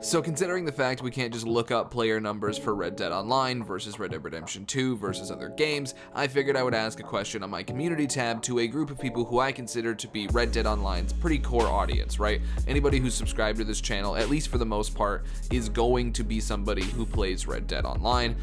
So considering the fact we can't just look up player numbers for Red Dead Online versus Red Dead Redemption 2 versus other games, I figured I would ask a question on my community tab to a group of people who I consider to be Red Dead Online's pretty core audience, right? Anybody who's subscribed to this channel, at least for the most part, is going to be somebody who plays Red Dead Online.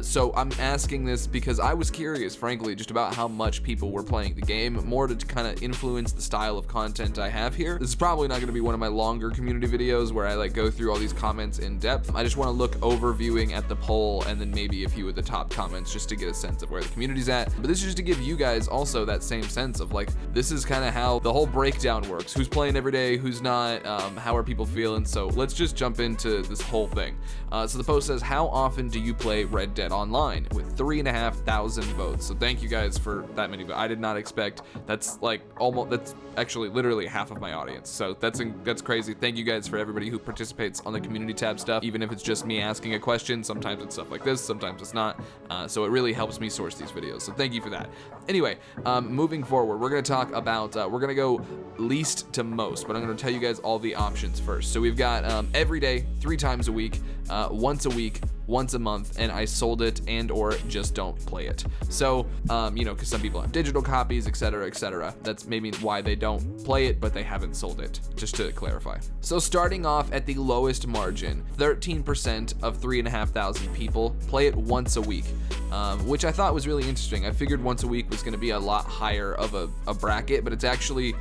So I'm asking this because I was curious, frankly, just about how much people were playing the game, more to kind of influence the style of content I have here. This is probably not going to be one of my longer community videos where I like go through all these comments in depth. I just want to look overviewing at the poll and then maybe a few of the top comments just to get a sense of where the community's at. But this is just to give you guys also that same sense of like, this is kind of how the whole breakdown works. Who's playing every day, who's not, how are people feeling? So let's just jump into this whole thing. So the post says, how often do you play Red Dead Online? With 3,500 votes. So thank you guys for that many votes. I did not expect, that's like almost, that's actually literally half of my audience. So that's crazy. Thank you guys for everybody who participates on the community tab stuff, even if it's just me asking a question. Sometimes it's stuff like this, sometimes it's not. So it really helps me source these videos. So thank you for that. Anyway, moving forward, we're going to talk about, we're going to go least to most, but I'm going to tell you guys all the options first. So we've got every day, 3 times a week, once a week, once a month, and I sold it and or just don't play it. So, you know, because some people have digital copies, etc., etc. That's maybe why they don't play it, but they haven't sold it, just to clarify. So starting off at the lowest margin, 13% of 3,500 people play it once a week, which I thought was really interesting. I figured once a week was going to be a lot higher of a bracket, but it's actually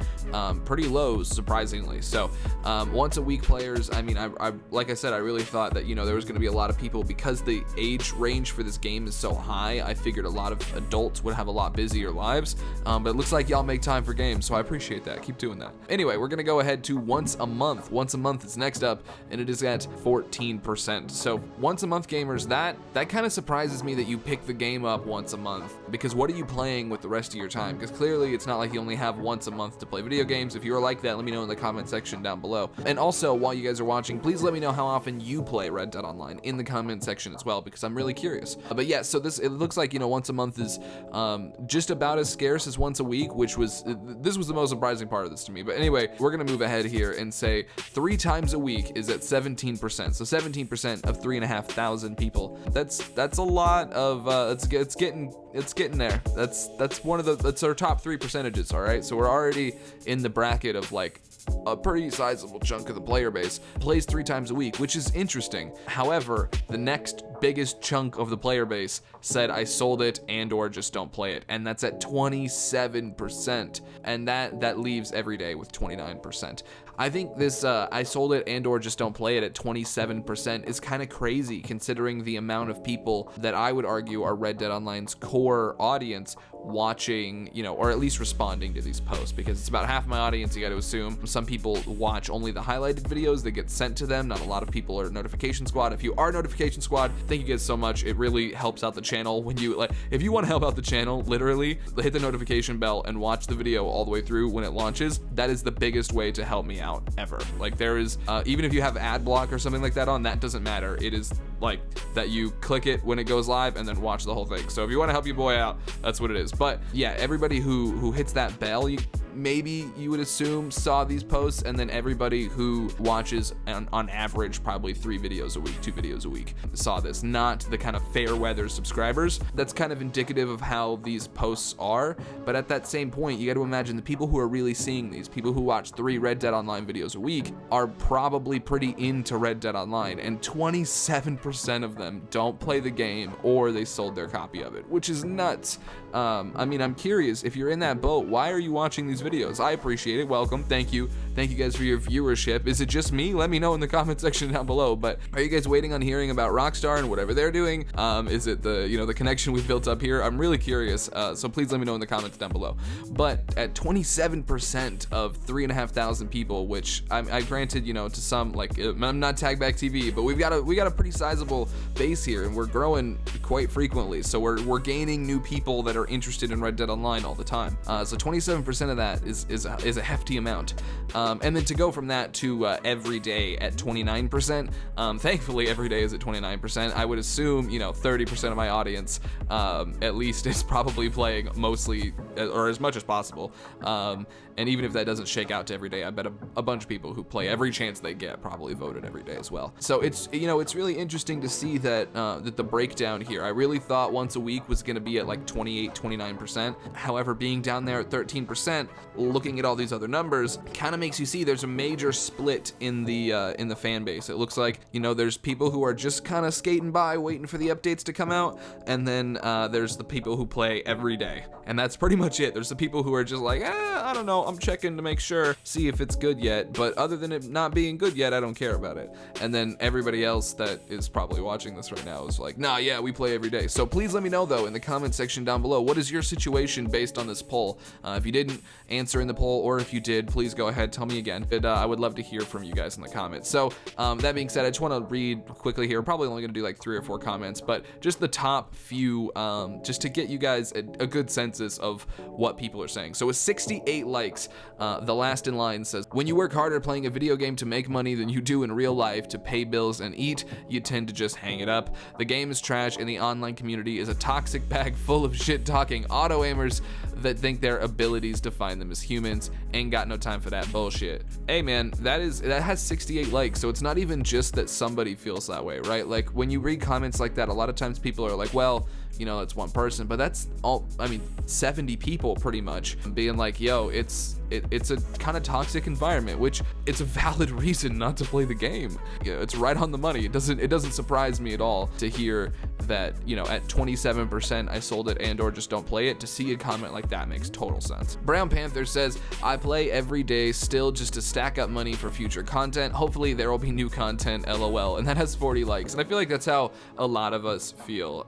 pretty low, surprisingly. So once a week players, I mean, I like I said, I really thought that, you know, there was going to be a lot of people because the age range for this game is so high. I figured a lot of adults would have a lot busier lives, but it looks like y'all make time for games, so I appreciate that. Keep doing that. Anyway, we're gonna go ahead to once a month. Once a month is next up, and it is at 14%. So once a month gamers, that kind of surprises me that you pick the game up once a month, because what are you playing with the rest of your time? Because clearly it's not like you only have once a month to play video games. If you're like that, let me know in the comment section down below. And also, while you guys are watching, please let me know how often you play Red Dead Online in the comment section as well, because I'm really curious. But yeah, so it looks like, you know, once a month is just about as scarce as once a week, which was, this was the most surprising part of this to me. But anyway, we're gonna move ahead here and say 3 times a week is at 17%. So 17% of 3,500 people. That's a lot of, it's getting there. That's one of that's our top 3 percentages. All right, so we're already in the bracket of like a pretty sizable chunk of the player base plays 3 times a week, which is interesting. However, the next biggest chunk of the player base said I sold it and or just don't play it, and that's at 27%, and that leaves every day with 29%. I think this I sold it and or just don't play it at 27% is kind of crazy, considering the amount of people that I would argue are Red Dead Online's core audience watching, you know, or at least responding to these posts, because it's about half my audience, you got to assume. Some people watch only the highlighted videos that get sent to them. Not a lot of people are notification squad. If you are notification squad, thank you guys so much. It really helps out the channel when you, like, if you want to help out the channel, literally hit the notification bell and watch the video all the way through when it launches. That is the biggest way to help me out ever. Like, there is, even if you have ad block or something like that on, that doesn't matter. It is like that you click it when it goes live and then watch the whole thing. So if you want to help your boy out, that's what it is. But yeah, everybody who hits that bell, maybe you would assume saw these posts, and then everybody who watches on average probably 3 videos a week, 2 videos a week saw this, not the kind of fair weather subscribers. That's kind of indicative of how these posts are. But at that same point, you got to imagine the people who are really seeing these, people who watch 3 Red Dead Online videos a week, are probably pretty into Red Dead Online, and 27% of them don't play the game or they sold their copy of it, which is nuts. I mean, I'm curious, if you're in that boat, why are you watching these videos? I appreciate it. Welcome. Thank you guys for your viewership. Is it just me? Let me know in the comment section down below. But are you guys waiting on hearing about Rockstar and whatever they're doing? Is it the connection we've built up here? I'm really curious, so please let me know in the comments down below. But at 27% of 3,500 people, which I granted, you know, to some, like, I'm not Tagback TV, but we got a pretty sizable base here, and we're growing quite frequently. So we're gaining new people that are interested in Red Dead Online all the time. So 27% of that that is a hefty amount. And then to go from that to every day at 29%, thankfully every day is at 29%. I would assume, 30% of my audience at least is probably playing mostly or as much as possible. And even if that doesn't shake out to every day, I bet a bunch of people who play every chance they get probably voted every day as well. So it's really interesting to see that that the breakdown here. I really thought once a week was going to be at like 28-29%. However, being down there at 13%, looking at all these other numbers, kind of makes you see there's a major split in the fan base. It looks like there's people who are just kind of skating by, waiting for the updates to come out, and then there's the people who play every day, and that's pretty much it. There's the people who are just like, I don't know, I'm checking to make sure, see if it's good yet, but other than it not being good yet, I don't care about it. And then everybody else that is probably watching this right now is like, nah, yeah, we play every day. So please let me know though in the comment section down below, what is your situation based on this poll? If you didn't answer in the poll, or if you did, please go ahead, tell me again. I would love to hear from you guys in the comments. So that being said, I just want to read quickly here. Probably only going to do like 3 or 4 comments, but just the top few, just to get you guys a good census of what people are saying. So with 68 likes, the last in line says, when you work harder playing a video game to make money than you do in real life to pay bills and eat, you tend to just hang it up. The game is trash and the online community is a toxic bag full of shit-talking auto-aimers that think their abilities define them as humans. Ain't got no time for that bullshit. Hey man, that has 68 likes, so it's not even just that somebody feels that way, right? Like when you read comments like that, a lot of times people are like, well, it's one person, but that's all, 70 people pretty much being like, yo, it's a kind of toxic environment, which it's a valid reason not to play the game. It's right on the money. It doesn't surprise me at all to hear that, at 27% I sold it and or just don't play it. To see a comment like that makes total sense. Brown Panther says, I play every day still just to stack up money for future content. Hopefully there will be new content, LOL. And that has 40 likes. And I feel like that's how a lot of us feel.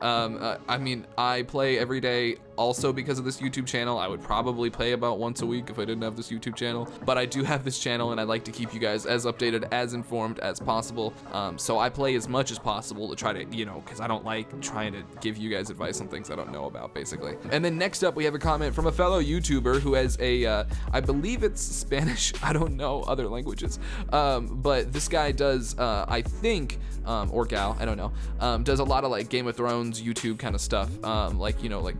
I play every day also because of this YouTube channel. I would probably play about once a week if I didn't have this YouTube channel, but I do have this channel and I like to keep you guys as updated, as informed as possible. So I play as much as possible to try to, because I don't like trying to give you guys advice on things I don't know about, basically. And then next up, we have a comment from a fellow YouTuber who has I believe it's Spanish, I don't know other languages, but this guy does, I think, or gal, I don't know, does a lot of like Game of Thrones YouTube kind of stuff, like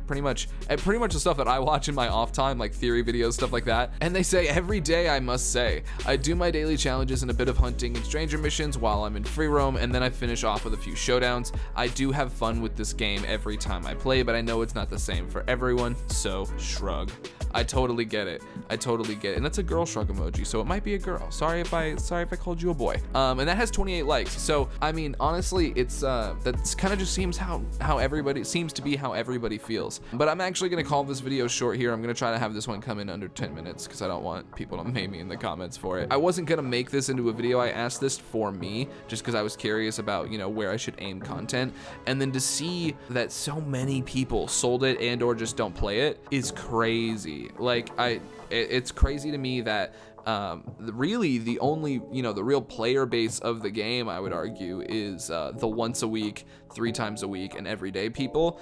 pretty much the stuff that I watch in my off time, like theory videos, stuff like that. And they say, every day I must say, I do my daily challenges and a bit of hunting and stranger missions while I'm in free roam, and then I finish off with a few showdowns. I do have fun with this game every time I play, but I know it's not the same for everyone, so shrug. I totally get it. And that's a girl shrug emoji, so it might be a girl. Sorry if I called you a boy. And that has 28 likes. So honestly, it's that's kind of just seems how everybody seems to be how everybody feels. But I'm actually gonna call this video short here. I'm gonna try to have this one come in under 10 minutes because I don't want people to maim me in the comments for it. I wasn't gonna make this into a video. I asked this for me just because I was curious about where I should aim content, and then to see that so many people sold it and or just don't play it is crazy. Like it's crazy to me that really the only the real player base of the game, I would argue, is the once a week, 3 times a week, and everyday people,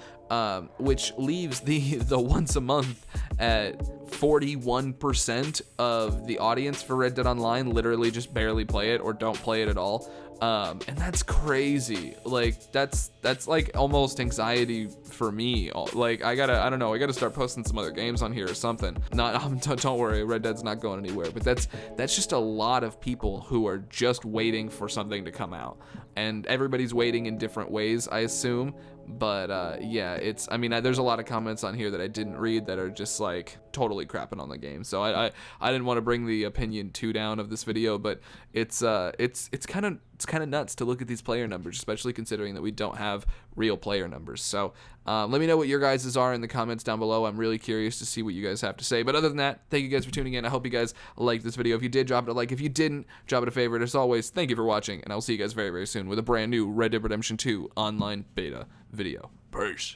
which leaves the once a month at 41% of the audience for Red Dead Online literally just barely play it or don't play it at all. And that's crazy. Like that's like almost anxiety for me. Like I gotta start posting some other games on here or something. Don't worry, Red Dead's not going anywhere, but that's just a lot of people who are just waiting for something to come out, and everybody's waiting in different ways, I assume. But yeah, there's a lot of comments on here that I didn't read that are just like totally crapping on the game. So I didn't want to bring the opinion too down of this video, but it's kind of nuts to look at these player numbers, especially considering that we don't have real player numbers. So let me know what your guys' are in the comments down below. I'm really curious to see what you guys have to say. But other than that, thank you guys for tuning in. I hope you guys liked this video. If you did, drop it a like. If you didn't, drop it a favorite. As always, thank you for watching, and I'll see you guys very, very soon with a brand new Red Dead Redemption 2 online beta video. Peace.